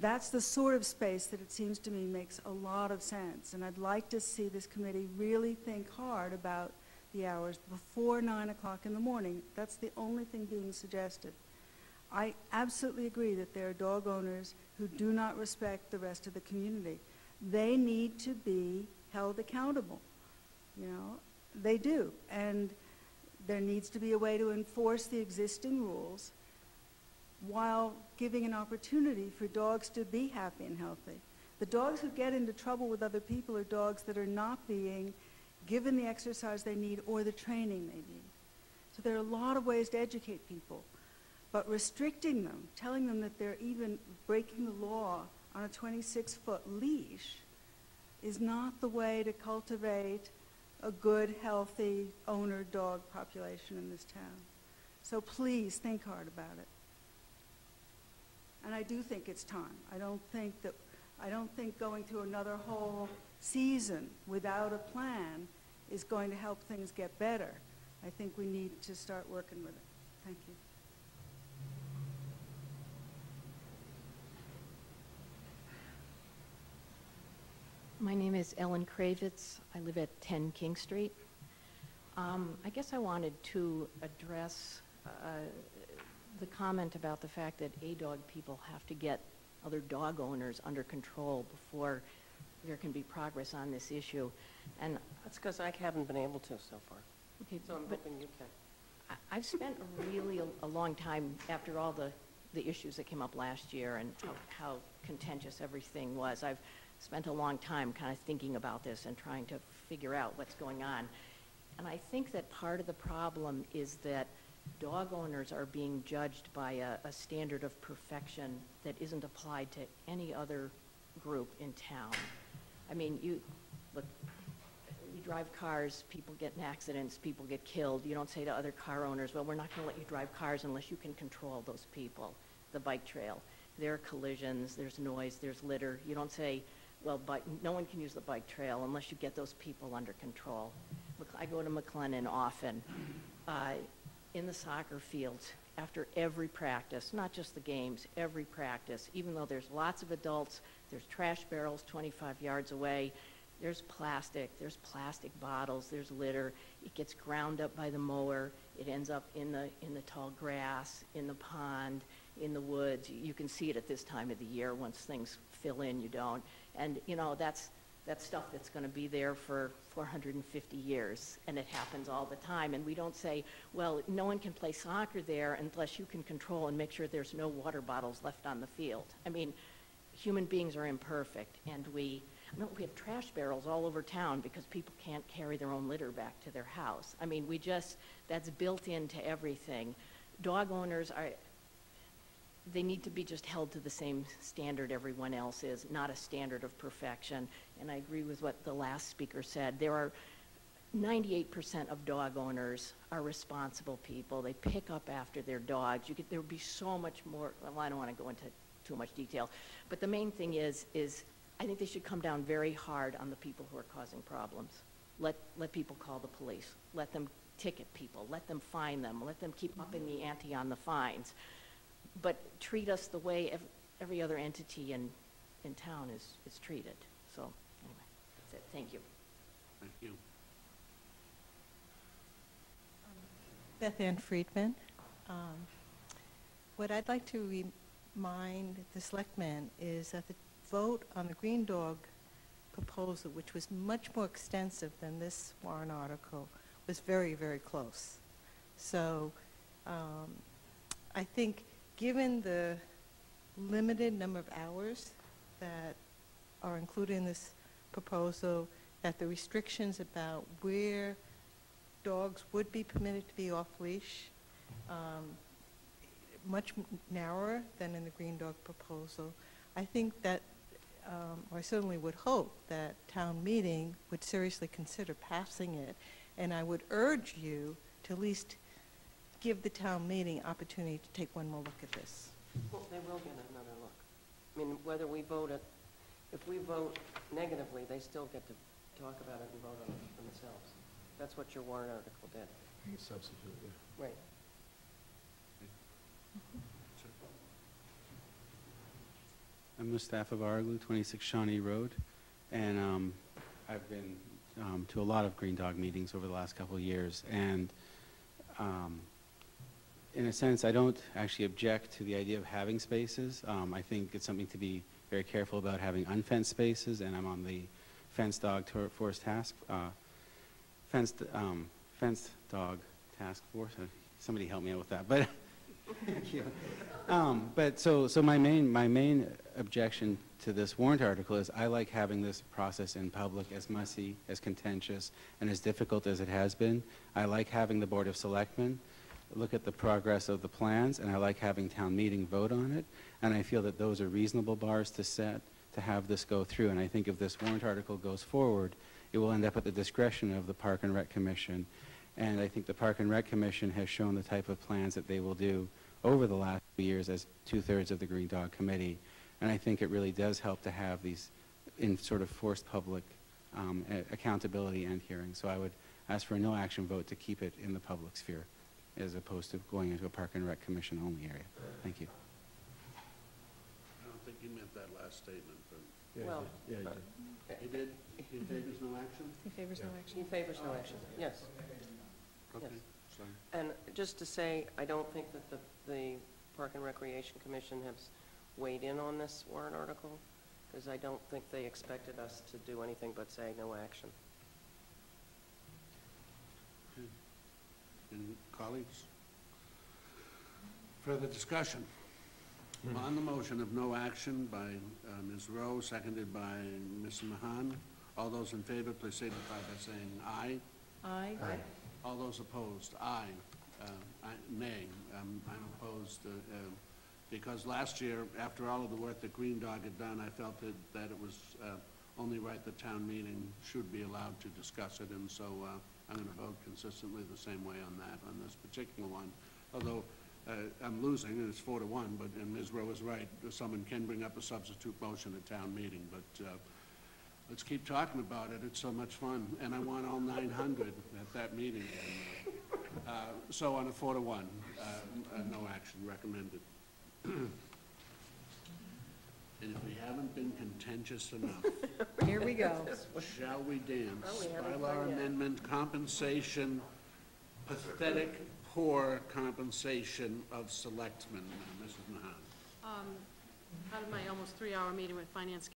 That's the sort of space that it seems to me makes a lot of sense. And I'd like to see this committee really think hard about the hours before 9 o'clock in the morning. That's the only thing being suggested. I absolutely agree that there are dog owners who do not respect the rest of the community. They need to be held accountable. You know, they do. And there needs to be a way to enforce the existing rules while giving an opportunity for dogs to be happy and healthy. The dogs who get into trouble with other people are dogs that are not being given the exercise they need or the training they need. So there are a lot of ways to educate people, but restricting them, telling them that they're even breaking the law on a 26-foot leash is not the way to cultivate a good, healthy owner dog population in this town. So please think hard about it. And I do think it's time. I don't think going through another whole season without a plan is going to help things get better. I think we need to start working with it. Thank you. My name is Ellen Kravitz. I live at 10 King Street. I guess I wanted to address the comment about the fact that dog people have to get other dog owners under control before there can be progress on this issue. And that's because I haven't been able to so far. Okay, so I'm hoping you can. I've spent really a long time after all the issues that came up last year and how contentious everything was. I've spent a long time kind of thinking about this and trying to figure out what's going on. And I think that part of the problem is that dog owners are being judged by a standard of perfection that isn't applied to any other group in town. I mean, you drive cars, people get in accidents, people get killed. You don't say to other car owners, well, we're not going to let you drive cars unless you can control those people. The bike trail. There are collisions, there's noise, there's litter. You don't say, well, no one can use the bike trail unless you get those people under control. I go to McLennan often. In the soccer fields, after every practice, not just the games, every practice, even though there's lots of adults, there's trash barrels 25 yards away, there's plastic bottles, there's litter. It gets ground up by the mower. It ends up in the tall grass, in the pond, in the woods. You can see it at this time of the year. Once things fill in, you don't. And you know, that's stuff that's going to be there for 450 years, and it happens all the time. And we don't say, well, no one can play soccer there unless you can control and make sure there's no water bottles left on the field. I mean, human beings are imperfect, and we have trash barrels all over town because people can't carry their own litter back to their house. I mean, that's built into everything. Dog owners they need to be just held to the same standard everyone else is, not a standard of perfection. And I agree with what the last speaker said. There are 98% of dog owners are responsible people. They pick up after their dogs. There would be so much more. Well, I don't want to go into too much detail, but the main thing is I think they should come down very hard on the people who are causing problems. Let people call the police. Let them ticket people. Let them fine them. Let them keep upping the ante on the fines. But treat us the way every other entity in town is treated. So anyway, that's it. Thank you. Thank you. BethAnn Friedman. What I'd like to remind the Selectmen is that the vote on the Green Dog proposal, which was much more extensive than this warrant article, was very, very close. So I think given the limited number of hours that are included in this proposal, that the restrictions about where dogs would be permitted to be off-leash, much narrower than in the Green Dog proposal, I think that, or I certainly would hope that town meeting would seriously consider passing it. And I would urge you to at least give the town meeting opportunity to take one more look at this. Well, they will get another look. I mean, whether we vote it, if we vote negatively, they still get to talk about it and vote on it themselves. That's what your warrant article did. Substitute, yeah. Right. I'm the staff of Arlington, 26 Shawnee Road, and I've been to a lot of Green Dog meetings over the last couple of years, and in a sense, I don't actually object to the idea of having spaces. I think it's something to be very careful about, having unfenced spaces, and I'm on the fenced dog force task, fenced dog task force. Somebody help me out with that, but thank you. But so my main objection to this warrant article is I like having this process in public, as messy, as contentious, and as difficult as it has been. I like having the Board of Selectmen look at the progress of the plans, and I like having town meeting vote on it, and I feel that those are reasonable bars to set to have this go through. And I think if this warrant article goes forward, it will end up at the discretion of the Park and Rec Commission. And I think the Park and Rec Commission has shown the type of plans that they will do over the last few years as 2/3 of the Green Dog Committee. And I think it really does help to have these in sort of forced public accountability and hearings. So I would ask for a no action vote to keep it in the public sphere, as opposed to going into a Park and Rec Commission only area. Thank you. I don't think you meant that last statement, but. Well, Yeah, he did. He favors no action? He favors no action. he favors no action, yes. Okay, Yes. sorry. And just to say, I don't think that the Park and Recreation Commission has weighed in on this warrant article, because I don't think they expected us to do anything but say no action. Okay. And colleagues? Further discussion? On the motion of no action by Ms. Rowe, seconded by Mr. Mahan, all those in favor, please signify by saying aye. Aye. All those opposed, aye. Nay. I'm opposed because last year, after all of the work that Green Dog had done, I felt that it was only right the town meeting should be allowed to discuss it, and so I'm going to vote consistently the same way on that, on this particular one. Although I'm losing, and it's 4-1, but, and Ms. Rowe is right, someone can bring up a substitute motion at town meeting, but let's keep talking about it. It's so much fun, and I want all 900 at that meeting. So on a 4-1, no action recommended. And if we haven't been contentious enough, Here we go. shall we dance? Oh, we haven't Bylaw done yet. amendment, compensation, pathetic, poor compensation of selectmen. Mrs. Mahan. Out of my almost 3-hour meeting with Finance